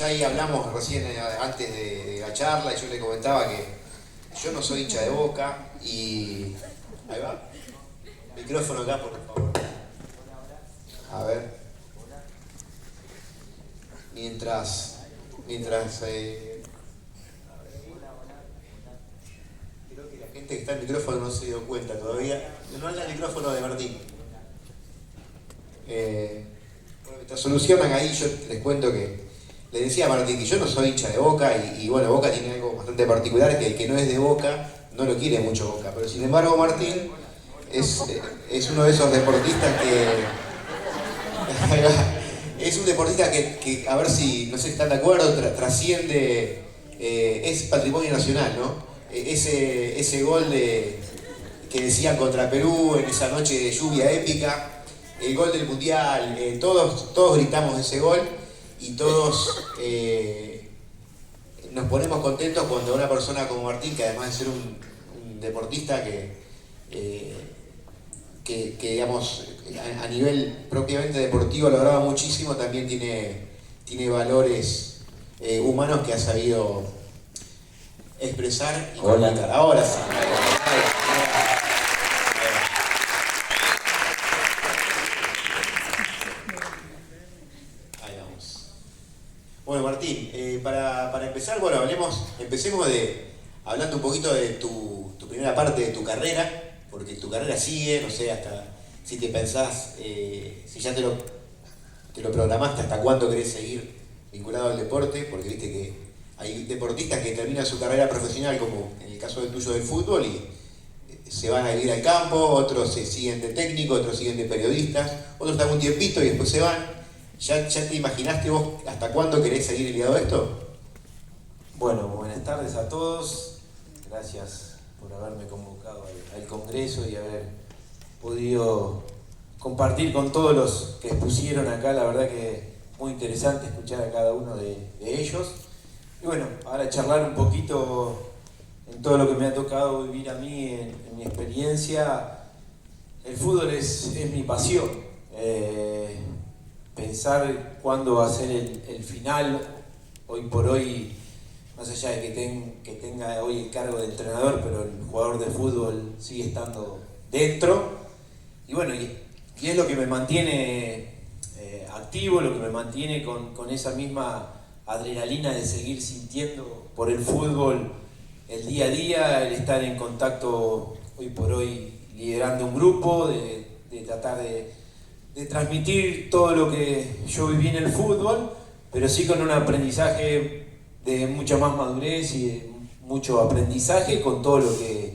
ya ahí hablamos recién antes de la charla y yo le comentaba que yo no soy hincha de Boca y... Ahí va. Micrófono acá, por favor. A ver. Mientras creo que la gente que está en el micrófono no se dio cuenta todavía. No anda el micrófono de Martín. Bueno, mientras solucionan ahí, yo les cuento que le decía a Martín que yo no soy hincha de Boca y bueno, Boca tiene algo bastante particular, que el que no es de Boca no lo quiere mucho Boca, pero sin embargo Martín es uno de esos deportistas que es un deportista que a ver si, no sé si están de acuerdo, trasciende, es patrimonio nacional, ¿no? Ese gol que decían contra Perú en esa noche de lluvia épica, el gol del Mundial, todos gritamos ese gol y todos nos ponemos contentos cuando una persona como Martín, que además de ser un deportista que digamos, a nivel propiamente deportivo lograba muchísimo, también tiene valores humanos que ha sabido expresar y comunicar. Ahora sí. Ahí vamos. Bueno, Martín, para empezar, bueno, empecemos hablando un poquito de tu primera parte de tu carrera, porque tu carrera sigue, no sé, hasta si te pensás, si ya te lo programaste, hasta cuándo querés seguir vinculado al deporte, porque viste que hay deportistas que terminan su carrera profesional, como en el caso del tuyo del fútbol, y se van a vivir al campo, otros se siguen de técnico, otros siguen de periodistas, otros están un tiempito y después se van. ¿Ya te imaginaste vos hasta cuándo querés seguir ligado a esto? Bueno, buenas tardes a todos, gracias por haberme convocado al Congreso y haber podido compartir con todos los que expusieron acá. La verdad que muy interesante escuchar a cada uno de ellos. Y bueno, ahora charlar un poquito en todo lo que me ha tocado vivir a mí, en mi experiencia. El fútbol es mi pasión. Pensar cuándo va a ser el final, hoy por hoy, más allá de que tenga hoy el cargo de entrenador, pero el jugador de fútbol sigue estando dentro. Y bueno, y es lo que me mantiene activo, lo que me mantiene con esa misma adrenalina de seguir sintiendo por el fútbol el día a día, el estar en contacto hoy por hoy liderando un grupo, de tratar de transmitir todo lo que yo viví en el fútbol, pero sí con un aprendizaje de mucha más madurez y de mucho aprendizaje con todo lo que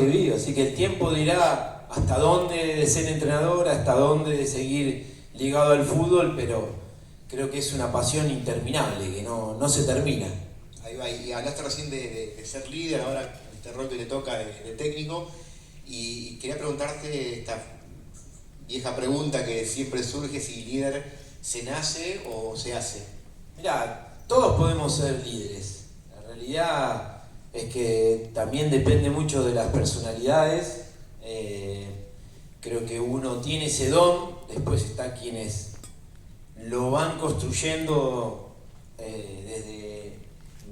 he vivido. Así que el tiempo dirá hasta dónde de ser entrenador, hasta dónde de seguir ligado al fútbol, pero creo que es una pasión interminable, que no se termina. Ahí va, y hablaste recién de ser líder, ahora este rol que le toca de técnico, y quería preguntarte esta vieja pregunta que siempre surge, si líder se nace o se hace. Mirá, todos podemos ser líderes. La realidad es que también depende mucho de las personalidades. Creo que uno tiene ese don, después está quienes lo van construyendo desde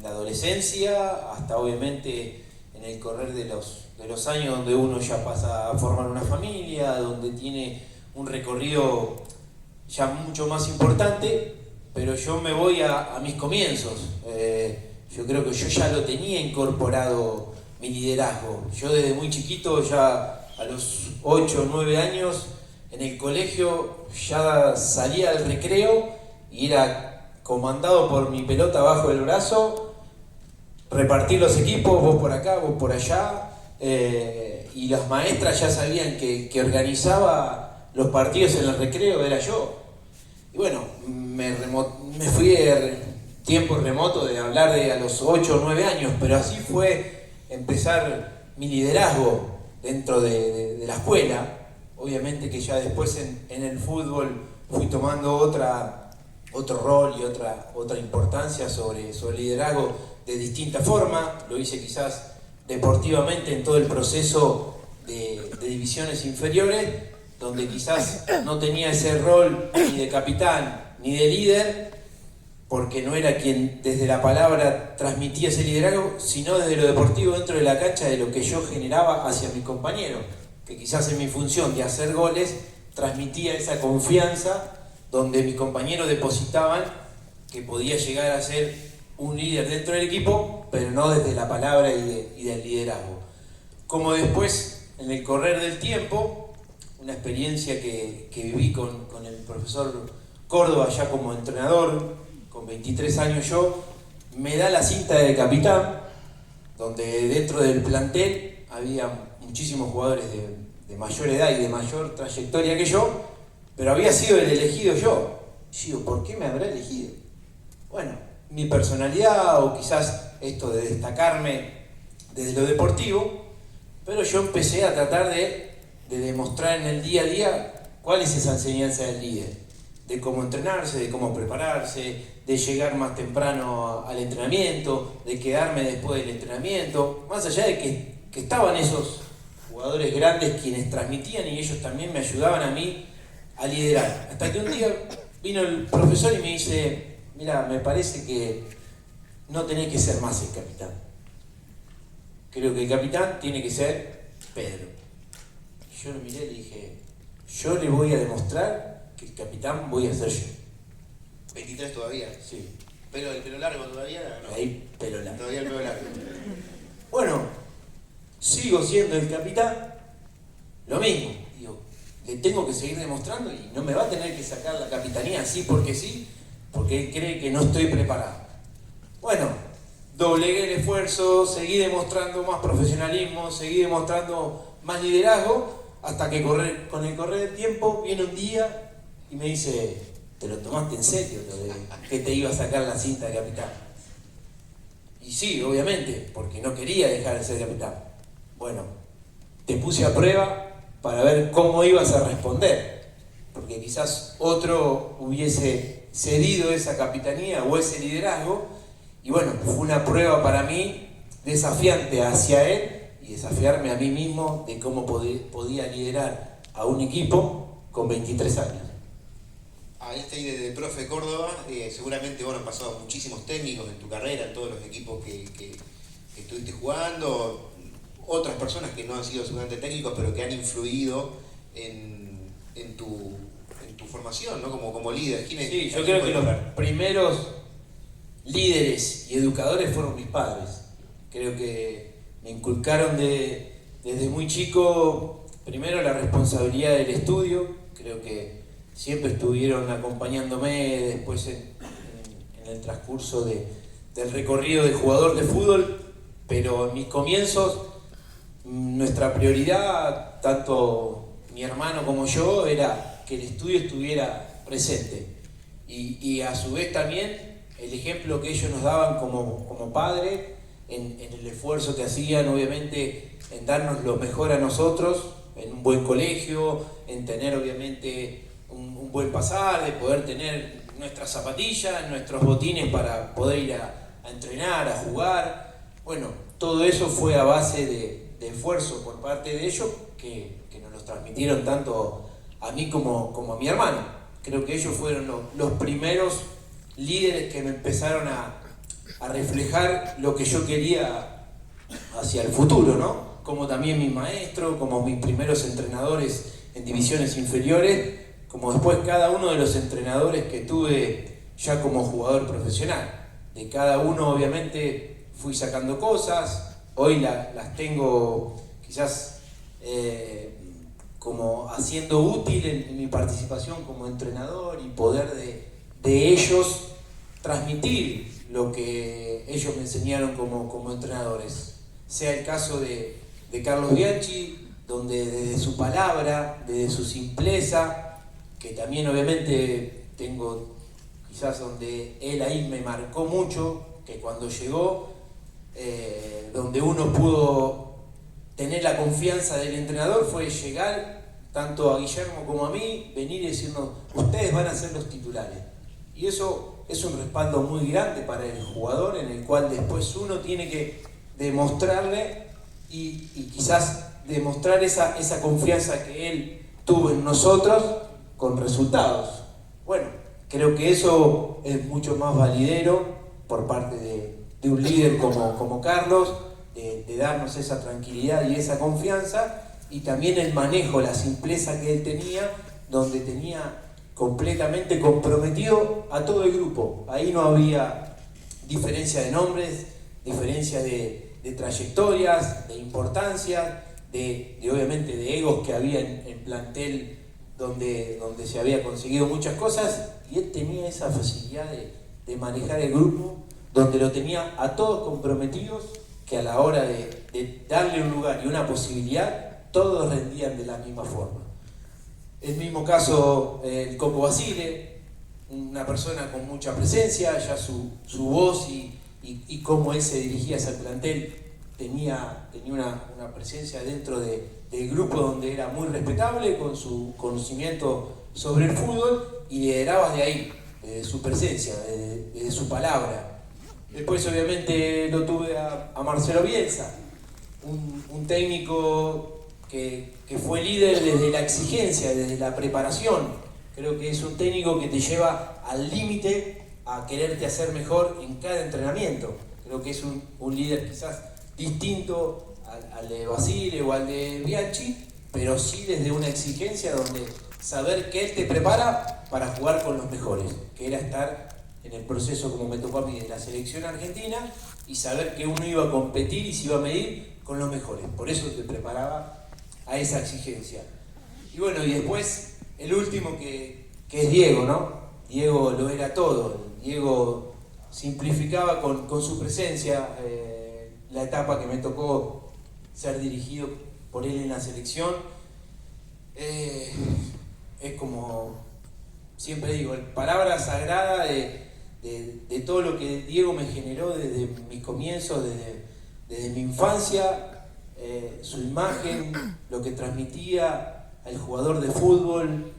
la adolescencia hasta obviamente en el correr de los años, donde uno ya pasa a formar una familia, donde tiene un recorrido ya mucho más importante. Pero yo me voy a mis comienzos. Yo creo que yo ya lo tenía incorporado, mi liderazgo. Yo desde muy chiquito, ya a los 8 o 9 años, en el colegio ya salía del recreo y era comandado por mi pelota bajo el brazo, repartir los equipos, vos por acá, vos por allá, y las maestras ya sabían que organizaba los partidos en el recreo, era yo. Y bueno, me fui de tiempo remoto de hablar de a los 8 o 9 años, pero así fue empezar mi liderazgo dentro de la escuela. Obviamente que ya después en el fútbol fui tomando otro rol y otra importancia sobre el liderazgo de distinta forma. Lo hice quizás deportivamente en todo el proceso de divisiones inferiores, donde quizás no tenía ese rol ni de capitán ni de líder, porque no era quien desde la palabra transmitía ese liderazgo, sino desde lo deportivo dentro de la cancha, de lo que yo generaba hacia mis compañeros, que quizás en mi función de hacer goles transmitía esa confianza donde mis compañeros depositaban que podía llegar a ser un líder dentro del equipo, pero no desde la palabra y del liderazgo. Como después, en el correr del tiempo, una experiencia que viví con el profesor Córdoba ya como entrenador, con 23 años yo, me da la cinta de capitán, donde dentro del plantel había muchísimos jugadores de mayor edad y de mayor trayectoria que yo, pero había sido el elegido yo. Y digo, ¿por qué me habrá elegido? Bueno, mi personalidad o quizás esto de destacarme desde lo deportivo, pero yo empecé a tratar de demostrar en el día a día cuál es esa enseñanza del líder, de cómo entrenarse, de cómo prepararse, de llegar más temprano al entrenamiento, de quedarme después del entrenamiento, más allá de que estaban esos jugadores grandes quienes transmitían y ellos también me ayudaban a mí a liderar. Hasta que un día vino el profesor y me dice, mira, me parece que no tenés que ser más el capitán. Creo que el capitán tiene que ser Pedro. Y yo lo miré y le dije, yo le voy a demostrar que el capitán voy a ser yo. 23 todavía. Sí. Pero el pelo largo todavía no. Ahí, pelo largo. Todavía el pelo largo. Bueno, sigo siendo el capitán, lo mismo. Digo, le tengo que seguir demostrando y no me va a tener que sacar la capitanía así, porque él cree que no estoy preparado. Bueno, doblegué el esfuerzo, seguí demostrando más profesionalismo, seguí demostrando más liderazgo, hasta que con el correr del tiempo viene un día y me dice, ¿te lo tomaste en serio lo de que te iba a sacar la cinta de capitán? Y sí, obviamente, porque no quería dejar de ser capitán. Bueno, te puse a prueba para ver cómo ibas a responder, porque quizás otro hubiese cedido esa capitanía o ese liderazgo, y bueno, fue una prueba para mí desafiante hacia él y desafiarme a mí mismo de cómo podía liderar a un equipo con 23 años. Ahí está ahí de profe Córdoba, seguramente bueno, han pasado muchísimos técnicos en tu carrera, en todos los equipos que estuviste jugando, otras personas que no han sido seguramente técnicos, pero que han influido en tu formación, ¿no? Como líder. Sí, yo creo que los primeros líderes y educadores fueron mis padres. Creo que me inculcaron desde muy chico, primero la responsabilidad del estudio, creo que siempre estuvieron acompañándome después en el transcurso del recorrido de jugador de fútbol, pero en mis comienzos nuestra prioridad, tanto mi hermano como yo, era que el estudio estuviera presente y a su vez también el ejemplo que ellos nos daban como padre en el esfuerzo que hacían obviamente en darnos lo mejor a nosotros, en un buen colegio, en tener obviamente un buen pasar, de poder tener nuestras zapatillas, nuestros botines para poder ir a entrenar, a jugar. Bueno, todo eso fue a base de esfuerzo por parte de ellos que nos los transmitieron tanto a mí como a mi hermano. Creo que ellos fueron los primeros líderes que me empezaron a reflejar lo que yo quería hacia el futuro, ¿no? Como también mi maestro, como mis primeros entrenadores en divisiones inferiores, como después cada uno de los entrenadores que tuve ya como jugador profesional. De cada uno obviamente fui sacando cosas, hoy las tengo quizás como haciendo útil en mi participación como entrenador y poder de ellos transmitir lo que ellos me enseñaron como entrenadores. Sea el caso de Carlos Bianchi, donde desde su palabra, desde su simpleza, que también obviamente tengo quizás donde él ahí me marcó mucho, que cuando llegó, donde uno pudo tener la confianza del entrenador fue llegar tanto a Guillermo como a mí, venir y decirnos, ustedes van a ser los titulares. Y eso es un respaldo muy grande para el jugador, en el cual después uno tiene que demostrarle y quizás demostrar esa confianza que él tuvo en nosotros con resultados. Bueno, Creo que eso es mucho más validero por parte de un líder como Carlos, de darnos esa tranquilidad y esa confianza, y también el manejo, la simpleza que él tenía, donde tenía completamente comprometido a todo el grupo. Ahí no había diferencia de nombres, diferencia de trayectorias, de importancia, obviamente de egos que había en plantel donde se había conseguido muchas cosas, y él tenía esa facilidad de manejar el grupo, donde lo tenía a todos comprometidos, que a la hora de darle un lugar y una posibilidad, todos rendían de la misma forma. El mismo caso el Coco Basile, una persona con mucha presencia, ya su voz y cómo él se dirigía hacia el plantel tenía una presencia dentro del grupo donde era muy respetable, con su conocimiento sobre el fútbol, y lideraba de ahí, de su presencia, de su palabra. Después obviamente lo tuve a Marcelo Bielsa, un técnico que fue líder desde la exigencia, desde la preparación. Creo que es un técnico que te lleva al límite a quererte hacer mejor en cada entrenamiento. Creo que es un líder quizás distinto al de Basile o al de Bianchi, pero sí desde una exigencia donde saber que él te prepara para jugar con los mejores, que era estar en el proceso, como me tocó a mí, de la selección argentina, y saber que uno iba a competir y se iba a medir con los mejores. Por eso te preparaba a esa exigencia. Y bueno, y después el último que es Diego, ¿no? Diego lo era todo. Diego simplificaba con su presencia la etapa que me tocó ser dirigido por él en la selección. Es como siempre digo, palabra sagrada de todo lo que Diego me generó desde mis comienzos, desde mi infancia. Su imagen, lo que transmitía al jugador de fútbol,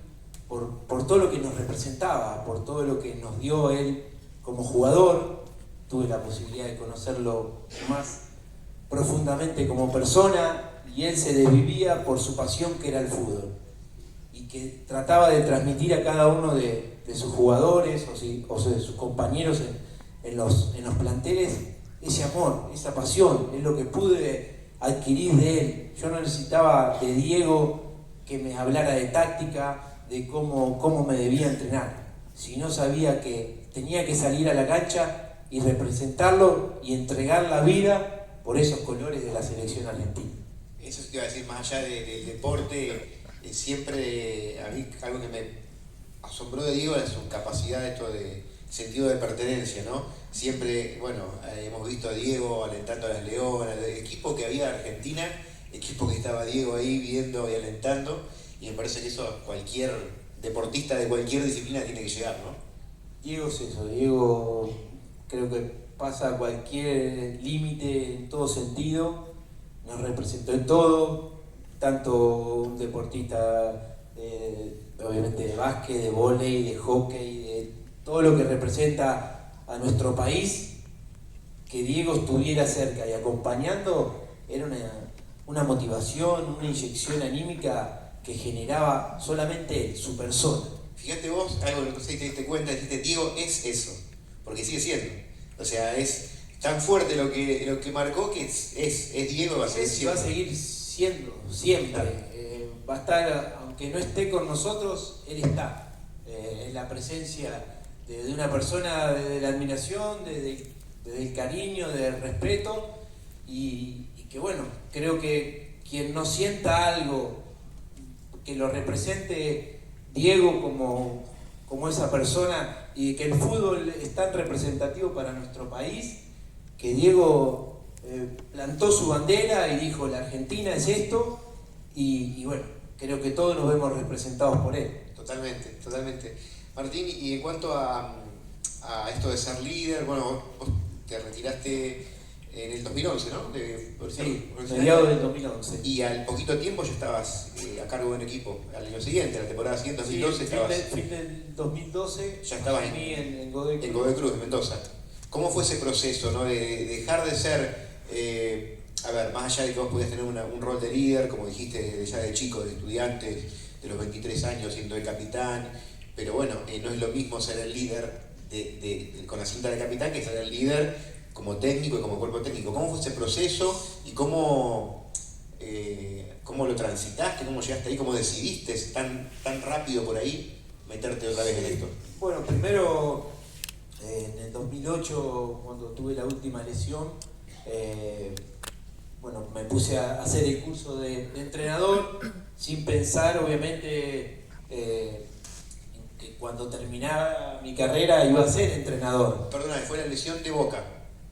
por todo lo que nos representaba, por todo lo que nos dio él como jugador. Tuve la posibilidad de conocerlo más profundamente como persona, y él se desvivía por su pasión, que era el fútbol, y que trataba de transmitir a cada uno de sus jugadores o de sus compañeros en los planteles ese amor, esa pasión. Es lo que pude adquirir de él. Yo no necesitaba de Diego que me hablara de táctica, de cómo me debía entrenar, sino sabía que tenía que salir a la cancha y representarlo y entregar la vida por esos colores de la selección argentina. Eso te iba a decir, más allá del deporte, siempre a mí algo que me asombró de Diego era su capacidad, esto de sentido de pertenencia, ¿no? Siempre, bueno, hemos visto a Diego alentando a las Leonas, el equipo que había de Argentina, equipo que estaba Diego ahí viendo y alentando, y me parece que eso cualquier deportista de cualquier disciplina tiene que llegar, ¿no? Diego es eso, Diego creo que pasa cualquier límite en todo sentido, nos representó en todo, tanto un deportista obviamente de básquet, de vóley, de hockey, de todo lo que representa a nuestro país. Que Diego estuviera cerca y acompañando era una motivación, una inyección anímica que generaba solamente su persona. Fíjate vos, algo que no sé si te diste cuenta, dijiste, Diego es eso, porque sigue siendo. O sea, es tan fuerte lo que marcó que es Diego, va a ser siempre. Va a seguir siendo, siempre. Va a estar, aunque no esté con nosotros, él está. En la presencia de una persona, de la admiración, del cariño, del respeto, y que bueno, creo que quien no sienta algo que lo represente Diego como esa persona, y que el fútbol es tan representativo para nuestro país, que Diego plantó su bandera y dijo, la Argentina es esto, y bueno, creo que todos nos vemos representados por él. Totalmente, totalmente. Martín, y en cuanto a esto de ser líder, bueno, vos te retiraste en el 2011, ¿no? Sí, mediados del 2011. Y al poquito tiempo ya estabas a cargo de un equipo. Al año siguiente, la temporada siguiente, 2012, estabas... fin del 2012, ya estabas en Godoy Cruz. En Godoy Cruz, en Mendoza. ¿Cómo fue ese proceso, ¿no? De dejar de ser, a ver, más allá de que vos podías tener un rol de líder, como dijiste, ya de chico, de estudiante, de los 23 años, siendo el capitán, pero bueno, no es lo mismo ser el líder con la cinta de capitán que ser el líder como técnico y como cuerpo técnico. ¿Cómo fue ese proceso y cómo lo transitaste, cómo llegaste ahí, cómo decidiste tan rápido por ahí meterte otra vez en esto? Bueno, primero en el 2008, cuando tuve la última lesión, bueno, me puse a hacer el curso de entrenador sin pensar, obviamente, que cuando terminaba mi carrera iba a ser entrenador. Perdóname, fue la lesión de Boca.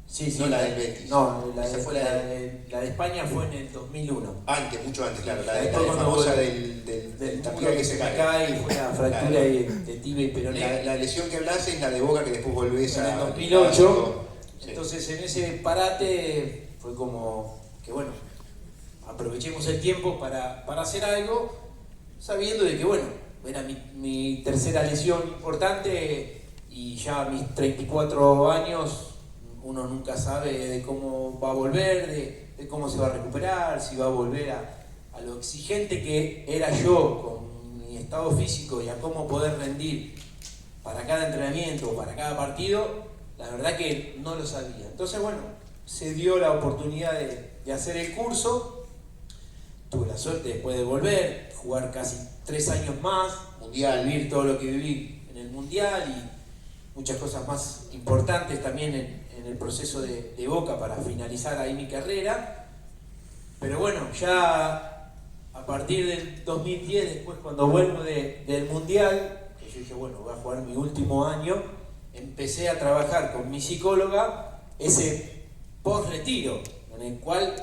Sí, no la del Betis. No, la de España fue en el 2001. Antes, mucho antes, claro. La famosa del tapial que se cae. Y fue la fractura de tibia y peroné. La lesión que hablas es la de Boca que después volvés a... En el 2008. Entonces en ese parate fue como que bueno, aprovechemos el tiempo para hacer algo, sabiendo de que bueno, era mi tercera lesión importante y ya a mis 34 años uno nunca sabe de cómo va a volver, de cómo se va a recuperar, si va a volver a lo exigente que era yo con mi estado físico y a cómo poder rendir para cada entrenamiento, para cada partido. La verdad que no lo sabía. Entonces bueno, se dio la oportunidad de hacer el curso. Tuve la suerte después de volver, jugar casi 3 años más, mundial, vivir todo lo que viví en el mundial y muchas cosas más importantes también en el proceso de Boca para finalizar ahí mi carrera. Pero bueno, ya a partir del 2010, después cuando vuelvo del mundial, que yo dije, bueno, voy a jugar mi último año, empecé a trabajar con mi psicóloga ese post-retiro, en el cual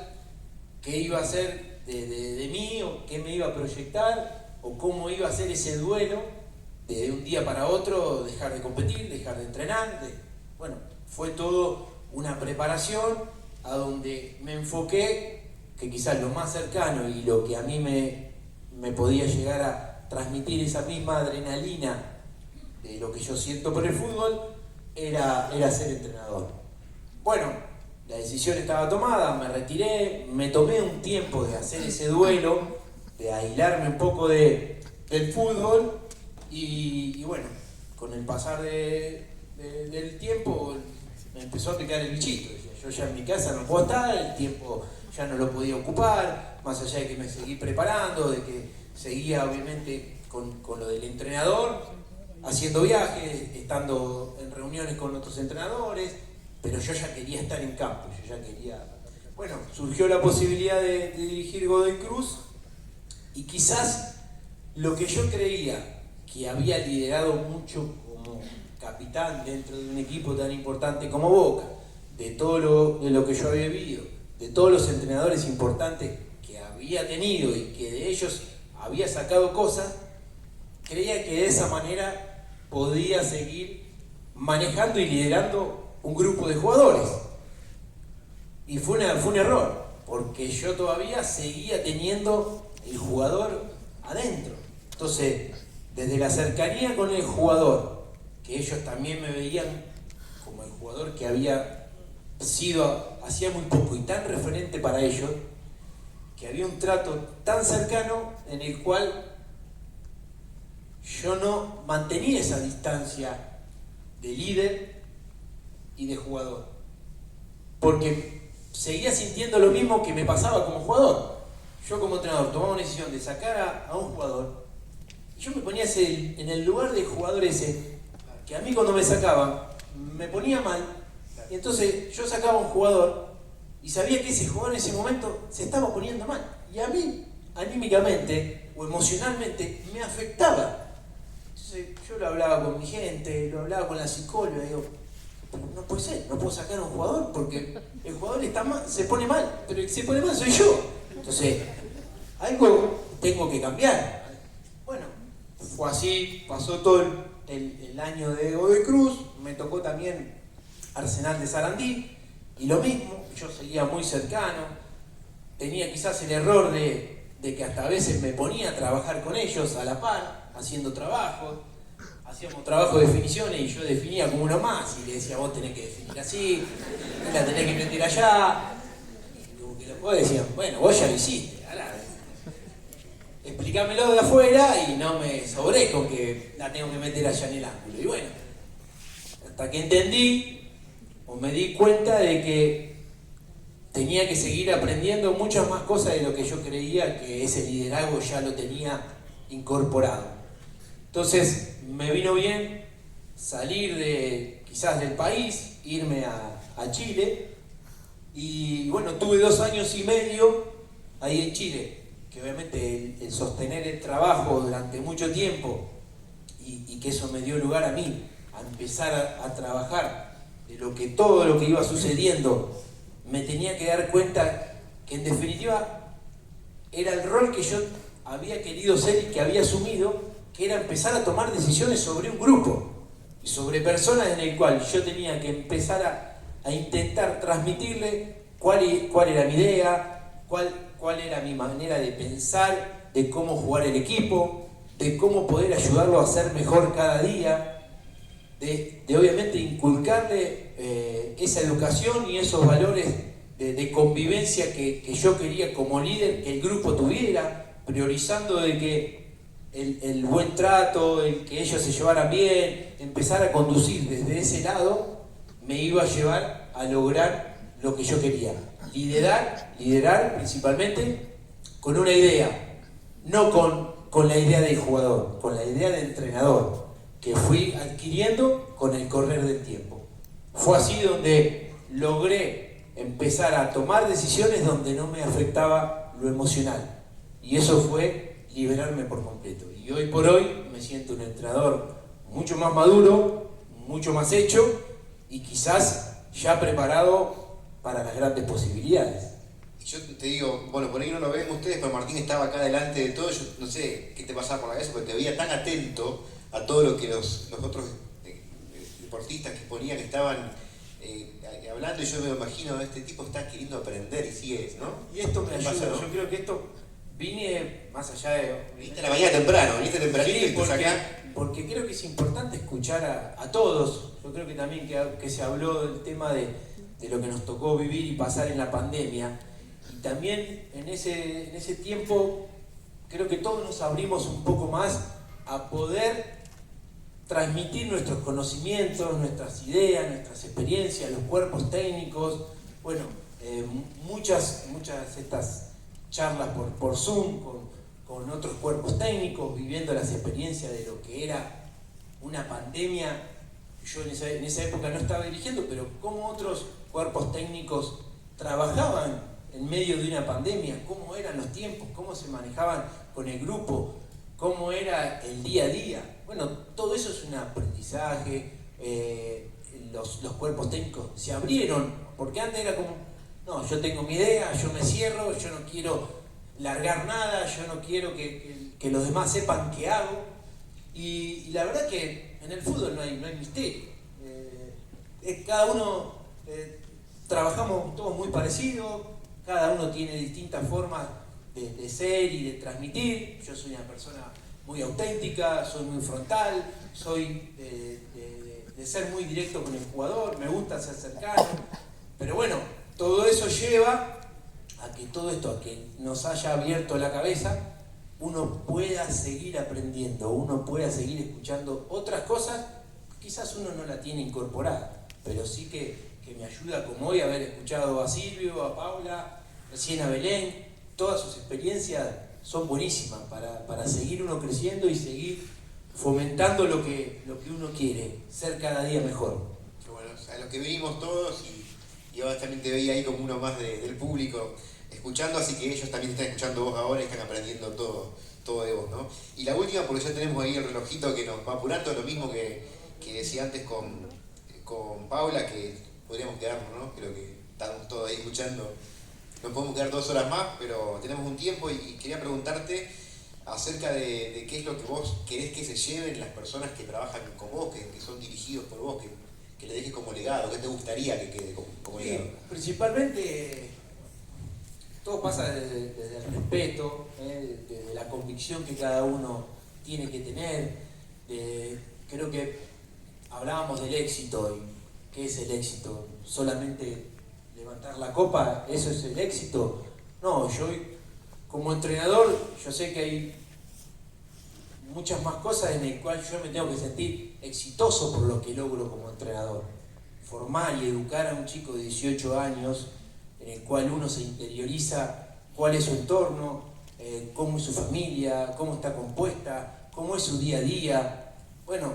qué iba a hacer de mí, o qué me iba a proyectar, o cómo iba a ser ese duelo de un día para otro, dejar de competir, dejar de entrenar. Bueno, fue todo una preparación a donde me enfoqué, que quizás lo más cercano y lo que a mí me podía llegar a transmitir esa misma adrenalina de lo que yo siento por el fútbol, era ser entrenador. Bueno, la decisión estaba tomada, me retiré, me tomé un tiempo de hacer ese duelo, de aislarme un poco del fútbol y bueno, con el pasar del tiempo me empezó a picar el bichito. Yo ya en mi casa no puedo estar, el tiempo ya no lo podía ocupar, más allá de que me seguí preparando, de que seguía obviamente con lo del entrenador, haciendo viajes, estando en reuniones con otros entrenadores, pero yo ya quería estar en campo, yo ya quería... Bueno, surgió la posibilidad de dirigir Godoy Cruz y quizás lo que yo creía que había liderado mucho como capitán dentro de un equipo tan importante como Boca, de todo lo que yo había vivido, de todos los entrenadores importantes que había tenido y que de ellos había sacado cosas, creía que de esa manera podía seguir manejando y liderando un grupo de jugadores. Y fue un error, porque yo todavía seguía teniendo el jugador adentro. Entonces, desde la cercanía con el jugador, que ellos también me veían como el jugador que había sido hacía muy poco y tan referente para ellos, que había un trato tan cercano en el cual yo no mantenía esa distancia de líder y de jugador, porque seguía sintiendo lo mismo que me pasaba como jugador. Yo como entrenador tomaba una decisión de sacar a un jugador y yo me ponía en el lugar del jugador ese, que a mí cuando me sacaban me ponía mal, y entonces yo sacaba a un jugador y sabía que ese jugador en ese momento se estaba poniendo mal, y a mí anímicamente o emocionalmente me afectaba. Entonces yo lo hablaba con mi gente, lo hablaba con la psicóloga, y digo, no puede ser, no puedo sacar a un jugador porque el jugador está mal, se pone mal, pero el que se pone mal soy yo. Entonces, algo tengo que cambiar. Bueno, fue así, pasó todo el año de Godoy Cruz, me tocó también Arsenal de Sarandí, y lo mismo, yo seguía muy cercano, tenía quizás el error de que hasta a veces me ponía a trabajar con ellos a la par, haciendo trabajos. Hacíamos trabajo de definiciones y yo definía como uno más y le decía, vos tenés que definir así, la tenés que meter allá. Y como que los jugadores decían, bueno, vos ya lo hiciste, explícamelo de afuera y no me sobré con que la tengo que meter allá en el ángulo. Y bueno, hasta que entendí o me di cuenta de que tenía que seguir aprendiendo muchas más cosas de lo que yo creía que ese liderazgo ya lo tenía incorporado. Entonces me vino bien salir quizás del país, irme a Chile, y bueno, tuve 2 años y medio ahí en Chile, que obviamente el sostener el trabajo durante mucho tiempo y que eso me dio lugar a mí a empezar a trabajar de todo lo que iba sucediendo, me tenía que dar cuenta que en definitiva era el rol que yo había querido ser y que había asumido, que era empezar a tomar decisiones sobre un grupo y sobre personas en el cual yo tenía que empezar a intentar transmitirle cuál era mi idea, cuál era mi manera de pensar, de cómo jugar el equipo, de cómo poder ayudarlo a ser mejor cada día, de obviamente inculcarle esa educación y esos valores de convivencia que yo quería como líder que el grupo tuviera, priorizando de que el buen trato, el que ellos se llevaran bien, empezar a conducir desde ese lado, me iba a llevar a lograr lo que yo quería. Liderar principalmente con una idea, no con la idea del jugador, con la idea del entrenador, que fui adquiriendo con el correr del tiempo. Fue así donde logré empezar a tomar decisiones donde no me afectaba lo emocional. Y eso fue liberarme por completo. Y hoy por hoy me siento un entrenador mucho más maduro, mucho más hecho y quizás ya preparado para las grandes posibilidades. Y yo te digo, bueno, por ahí no lo ven ustedes, pero Martín estaba acá delante de todo, yo no sé qué te pasaba por la cabeza, porque te veía tan atento a todo lo que los otros deportistas que ponían estaban hablando, y yo me imagino, este tipo está queriendo aprender y sigue, ¿no? Y esto me ayuda, ¿no? Yo creo que esto vine más allá de... Viniste a la mañana temprano, viniste tempranito sí, y estás acá. Porque creo que es importante escuchar a todos. Yo creo que también que se habló del tema de lo que nos tocó vivir y pasar en la pandemia. Y también en ese tiempo creo que todos nos abrimos un poco más a poder transmitir nuestros conocimientos, nuestras ideas, nuestras experiencias, los cuerpos técnicos. Bueno, muchas de estas charlas por Zoom con otros cuerpos técnicos, viviendo las experiencias de lo que era una pandemia. Yo en esa época no estaba dirigiendo, pero cómo otros cuerpos técnicos trabajaban en medio de una pandemia, cómo eran los tiempos, cómo se manejaban con el grupo, cómo era el día a día. Bueno, todo eso es un aprendizaje. Los cuerpos técnicos se abrieron, porque antes era como, no, yo tengo mi idea, yo me cierro, yo no quiero largar nada, yo no quiero que los demás sepan qué hago. Y la verdad que en el fútbol no hay misterio. Cada uno trabajamos todos muy parecidos, cada uno tiene distintas formas de ser y de transmitir. Yo soy una persona muy auténtica, soy muy frontal, soy de ser muy directo con el jugador, me gusta ser cercano, pero bueno, todo eso lleva a que nos haya abierto la cabeza, uno pueda seguir aprendiendo, uno pueda seguir escuchando otras cosas, quizás uno no la tiene incorporada, pero sí que me ayuda, como hoy, haber escuchado a Silvio, a Paula, recién a Belén. Todas sus experiencias son buenísimas para seguir uno creciendo y seguir fomentando lo que uno quiere, ser cada día mejor. Bueno, a los que venimos todos, y ahora también te veía ahí como uno más del público escuchando, así que ellos también te están escuchando vos ahora y están aprendiendo todo de vos, ¿no? Y la última, porque ya tenemos ahí el relojito que nos va apurando, lo mismo que decía antes con Paula, que podríamos quedarnos, ¿no? Creo que estamos todos ahí escuchando. Nos podemos quedar 2 horas más, pero tenemos un tiempo y quería preguntarte acerca de qué es lo que vos querés que se lleven las personas que trabajan con vos, que son dirigidos por vos, que le dejes como legado, qué te gustaría que quede como legado. Principalmente todo pasa desde el respeto, desde la convicción que cada uno tiene que tener. Creo que hablábamos del éxito, y ¿qué es el éxito? ¿Solamente levantar la copa? ¿Eso es el éxito? No, yo como entrenador, yo sé que hay muchas más cosas en las cuales yo me tengo que sentir exitoso por lo que logro como entrenador. Formar y educar a un chico de 18 años, en el cual uno se interioriza cuál es su entorno, cómo es su familia, cómo está compuesta, cómo es su día a día. Bueno,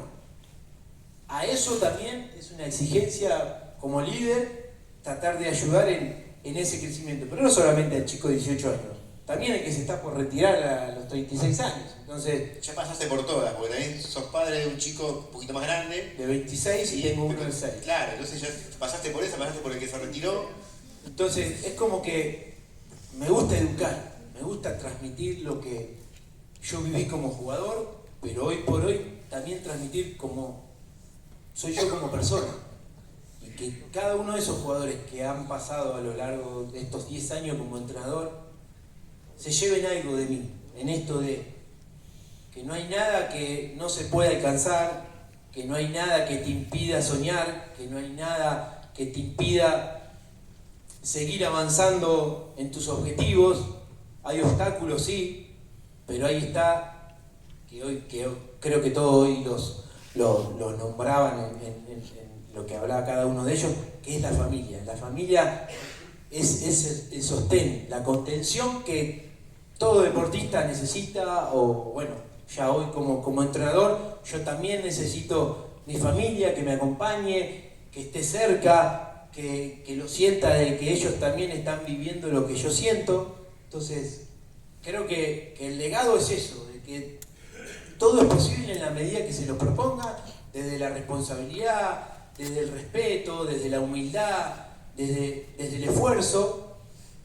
a eso también es una exigencia como líder, tratar de ayudar en ese crecimiento. Pero no solamente al chico de 18 años, también el que se está por retirar a los 36 años. Entonces, ya pasaste por todas, porque también sos padre de un chico un poquito más grande. De 26 y tengo uno de 6. Claro, entonces ya pasaste por esa, pasaste por el que se retiró. Entonces, es como que me gusta educar, me gusta transmitir lo que yo viví como jugador, pero hoy por hoy también transmitir como soy yo como persona. Y que cada uno de esos jugadores que han pasado a lo largo de estos 10 años como entrenador se lleven algo de mí, en esto de que no hay nada que no se pueda alcanzar, que no hay nada que te impida soñar, que no hay nada que te impida seguir avanzando en tus objetivos. Hay obstáculos, sí, pero ahí está, que creo que todos hoy los nombraban en lo que hablaba cada uno de ellos, que es la familia. La familia es el sostén, la contención que todo deportista necesita, o bueno, ya hoy como entrenador, yo también necesito mi familia, que me acompañe, que esté cerca, que lo sienta de que ellos también están viviendo lo que yo siento. Entonces, creo que el legado es eso, de que todo es posible en la medida que se lo proponga, desde la responsabilidad, desde el respeto, desde la humildad, desde el esfuerzo.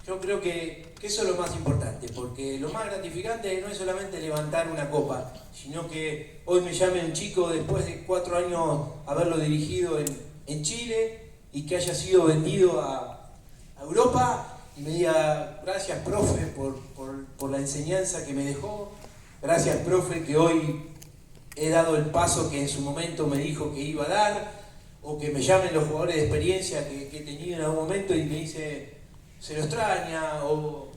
Yo creo que eso es lo más importante, porque lo más gratificante no es solamente levantar una copa, sino que hoy me llame un chico después de 4 años haberlo dirigido en Chile y que haya sido vendido a Europa y me diga: gracias, profe, por la enseñanza que me dejó, gracias, profe, que hoy he dado el paso que en su momento me dijo que iba a dar, o que me llamen los jugadores de experiencia que he tenido en algún momento y me dice: se lo extraña, o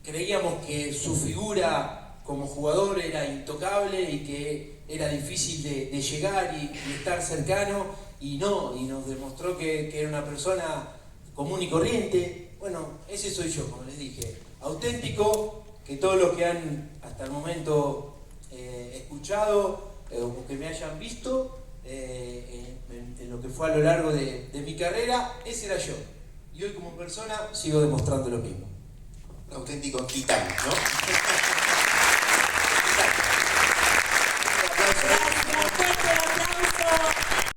creíamos que su figura como jugador era intocable y que era difícil de llegar y estar cercano, y no, y nos demostró que era una persona común y corriente. Bueno, ese soy yo, como les dije, auténtico, que todos los que han hasta el momento escuchado o que me hayan visto en lo que fue a lo largo de mi carrera, ese era yo. Y hoy como persona sigo demostrando lo mismo. Un auténtico titán, ¿no?